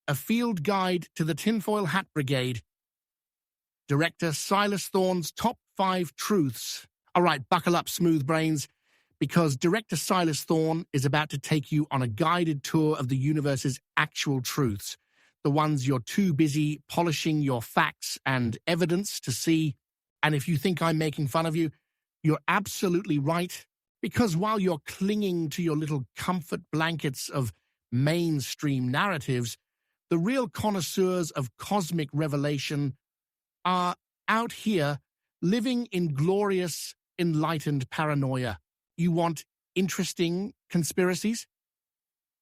A Field Guide to the Tinfoil Hat Brigade. Director Silas Thorne's Top 5 Truths. All right, buckle up, smooth brains, because Director Silas Thorne is about to take you on a guided tour of the universe's actual truths, the ones you're too busy polishing your facts and evidence to see. And if you think I'm making fun of you, you're absolutely right, because while you're clinging to your little comfort blankets of mainstream narratives, the real connoisseurs of cosmic revelation are out here living in glorious, enlightened paranoia. You want interesting conspiracies?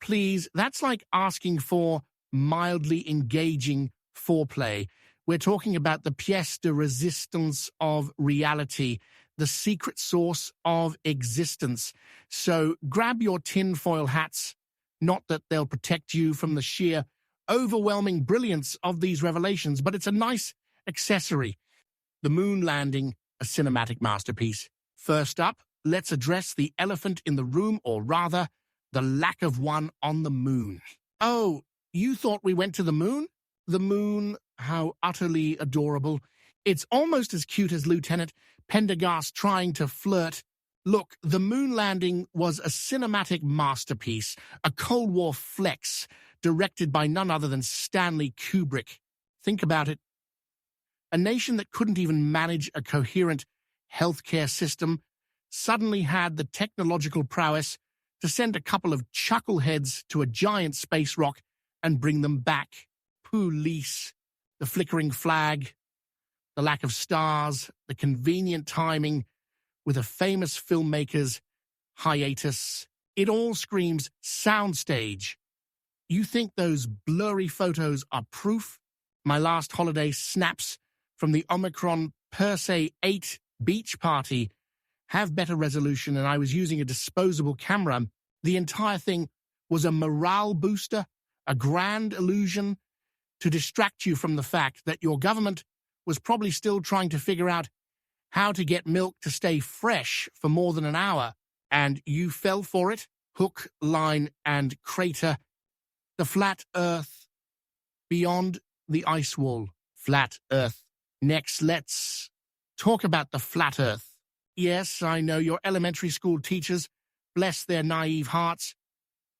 Please, that's like asking for mildly engaging foreplay. We're talking about the pièce de résistance of reality, the secret source of existence. So grab your tinfoil hats, not that they'll protect you from the sheer overwhelming brilliance of these revelations, but it's a nice accessory. The moon landing, a cinematic masterpiece. First up, let's address the elephant in the room, or rather, the lack of one on the moon. Oh, you thought we went to the moon? The moon, how utterly adorable. It's almost as cute as Lieutenant Pendergast trying to flirt. Look, the moon landing was a cinematic masterpiece, a Cold War flex, directed by none other than Stanley Kubrick. Think about it. A nation that couldn't even manage a coherent healthcare system suddenly had the technological prowess to send a couple of chuckleheads to a giant space rock and bring them back. Police, the flickering flag, the lack of stars, the convenient timing with a famous filmmaker's hiatus. It all screams soundstage. You think those blurry photos are proof? My last holiday snaps from the Omicron Persei 8 beach party have better resolution, and I was using a disposable camera. The entire thing was a morale booster, a grand illusion to distract you from the fact that your government was probably still trying to figure out how to get milk to stay fresh for more than an hour, and you fell for it, hook, line, and crater. The flat Earth, beyond the ice wall, flat Earth. Next, let's talk about the flat Earth. Yes, I know your elementary school teachers, bless their naive hearts,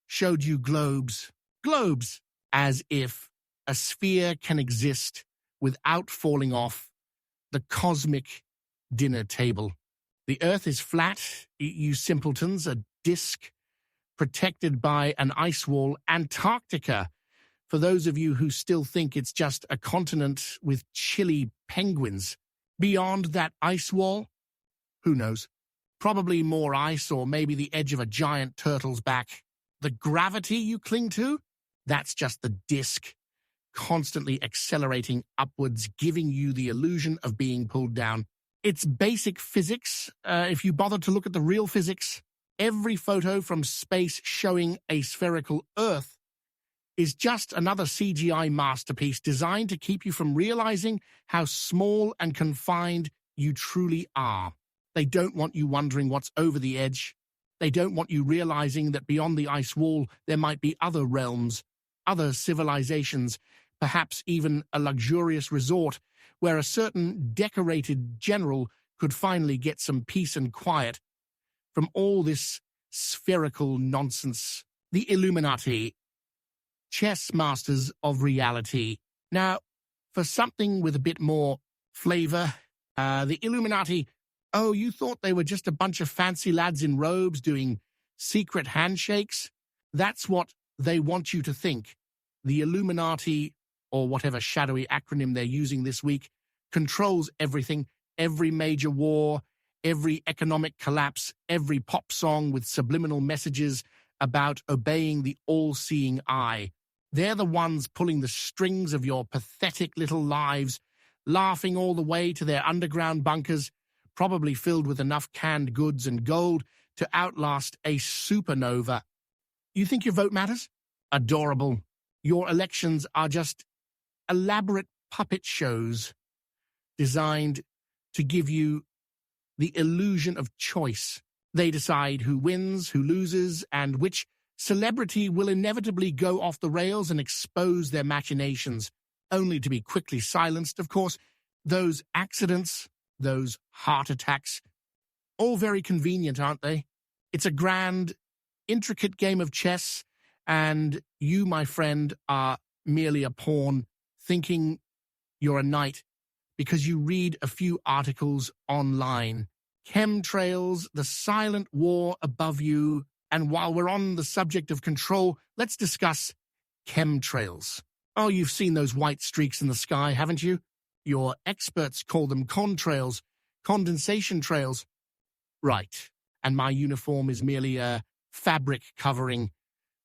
showed you globes. Globes, as if a sphere can exist without falling off the cosmic dinner table. The Earth is flat, you simpletons, a disk protected by an ice wall. Antarctica, for those of you who still think it's just a continent with chilly penguins. Beyond that ice wall, who knows? Probably more ice, or maybe the edge of a giant turtle's back. The gravity you cling to? That's just the disk, constantly accelerating upwards, giving you the illusion of being pulled down. It's basic physics, if you bother to look at the real physics. Every photo from space showing a spherical Earth is just another CGI masterpiece designed to keep you from realizing how small and confined you truly are. They don't want you wondering what's over the edge. They don't want you realizing that beyond the ice wall there might be other realms, other civilizations, perhaps even a luxurious resort where a certain decorated general could finally get some peace and quiet from all this spherical nonsense. The Illuminati, chess masters of reality. Now, for something with a bit more flavor, the Illuminati, oh, you thought they were just a bunch of fancy lads in robes doing secret handshakes? That's what they want you to think. The Illuminati, or whatever shadowy acronym they're using this week, controls everything, every major war, every economic collapse, every pop song with subliminal messages about obeying the all-seeing eye. They're the ones pulling the strings of your pathetic little lives, laughing all the way to their underground bunkers, probably filled with enough canned goods and gold to outlast a supernova. You think your vote matters? Adorable. Your elections are just elaborate puppet shows designed to give you the illusion of choice. They decide who wins, who loses, and which Celebrity will inevitably go off the rails and expose their machinations, only to be quickly silenced, of course. Those accidents, those heart attacks, all very convenient, aren't they? It's a grand, intricate game of chess, and you, my friend, are merely a pawn thinking you're a knight because you read a few articles online. Chemtrails, the silent war above you. And while we're on the subject of control, let's discuss chemtrails. Oh, you've seen those white streaks in the sky, haven't you? Your experts call them contrails, condensation trails. Right. And my uniform is merely a fabric covering.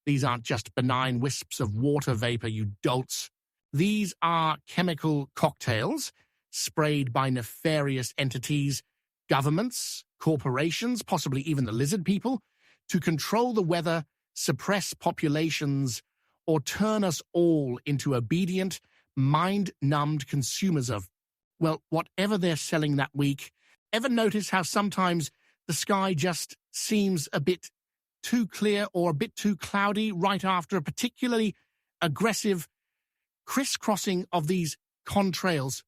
These aren't just benign wisps of water vapor, you dolts. These are chemical cocktails sprayed by nefarious entities, governments, corporations, possibly even the lizard people, to control the weather, suppress populations, or turn us all into obedient, mind-numbed consumers of, well, whatever they're selling that week. Ever notice how sometimes the sky just seems a bit too clear or a bit too cloudy right after a particularly aggressive crisscrossing of these contrails?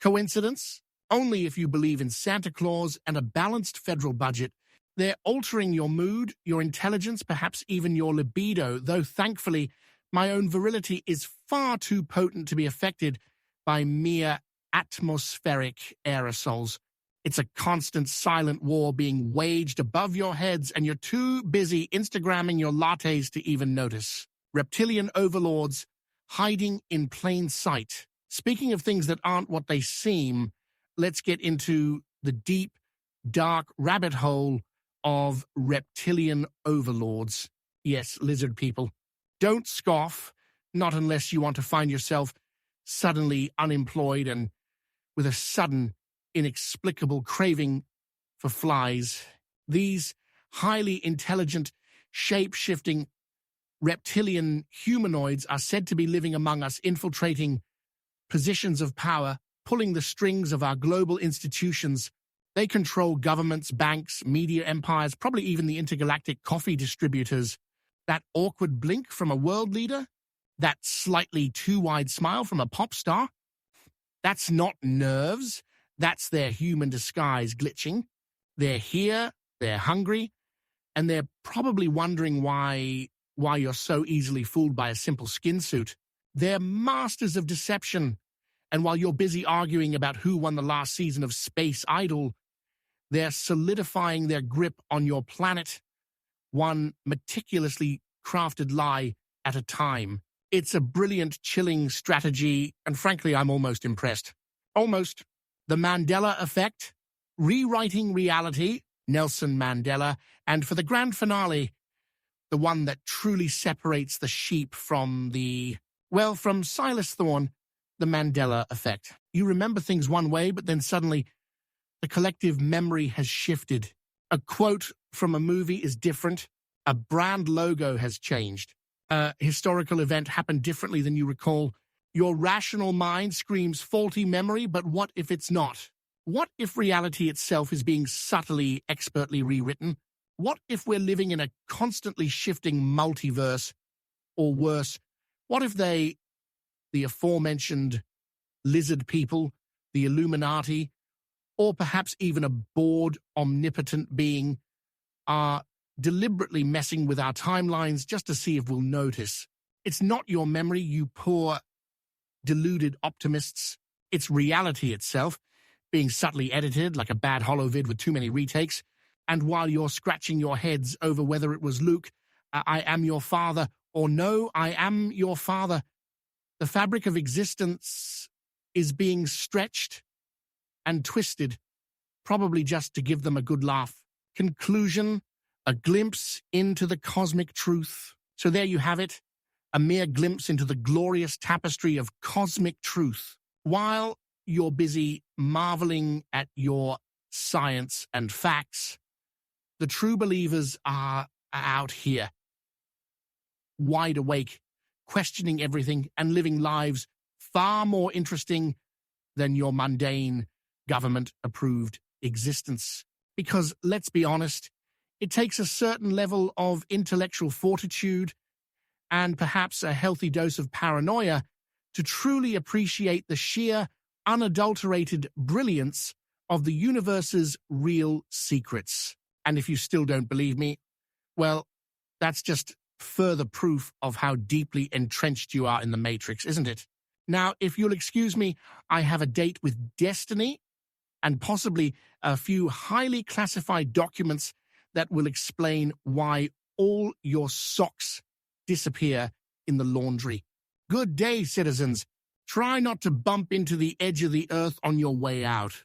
Coincidence? Only if you believe in Santa Claus and a balanced federal budget. They're altering your mood, your intelligence, perhaps even your libido, though thankfully my own virility is far too potent to be affected by mere atmospheric aerosols. It's a constant silent war being waged above your heads, and you're too busy Instagramming your lattes to even notice. Reptilian overlords hiding in plain sight. Speaking of things that aren't what they seem, let's get into the deep, dark rabbit hole of reptilian overlords. Yes, lizard people. Don't scoff, not unless you want to find yourself suddenly unemployed and with a sudden, inexplicable craving for flies. These highly intelligent, shape-shifting reptilian humanoids are said to be living among us, infiltrating positions of power, pulling the strings of our global institutions. They control governments, banks, media empires, probably even the intergalactic coffee distributors. That awkward blink from a world leader? That slightly too wide smile from a pop star? That's not nerves. That's their human disguise glitching. They're here, they're hungry, and they're probably wondering why you're so easily fooled by a simple skin suit. They're masters of deception. And while you're busy arguing about who won the last season of Space Idol, they're solidifying their grip on your planet, one meticulously crafted lie at a time. It's a brilliant, chilling strategy, and frankly, I'm almost impressed. Almost. The Mandela Effect, Rewriting Reality, Nelson Mandela, and for the grand finale, the one that truly separates the sheep from from Silas Thorne, the Mandela Effect. You remember things one way, but then suddenly the collective memory has shifted. A quote from a movie is different. A brand logo has changed. A historical event happened differently than you recall. Your rational mind screams faulty memory, but what if it's not? What if reality itself is being subtly, expertly rewritten? What if we're living in a constantly shifting multiverse? Or worse, what if the aforementioned lizard people, the Illuminati, or perhaps even a bored, omnipotent being, are deliberately messing with our timelines just to see if we'll notice? It's not your memory, you poor, deluded optimists. It's reality itself, being subtly edited like a bad holovid with too many retakes. And while you're scratching your heads over whether it was Luke, I am your father, or no, I am your father, the fabric of existence is being stretched and twisted, probably just to give them a good laugh. Conclusion, a glimpse into the cosmic truth. So there you have it, a mere glimpse into the glorious tapestry of cosmic truth. While you're busy marveling at your science and facts, the true believers are out here, wide awake, questioning everything and living lives far more interesting than your mundane, government-approved existence. Because, let's be honest, It takes a certain level of intellectual fortitude and perhaps a healthy dose of paranoia to truly appreciate the sheer, unadulterated brilliance of the universe's real secrets. And if you still don't believe me, well, that's just further proof of how deeply entrenched you are in the Matrix, isn't it? Now, if you'll excuse me, I have a date with destiny and possibly a few highly classified documents that will explain why all your socks disappear in the laundry. Good day, citizens. Try not to bump into the edge of the earth on your way out.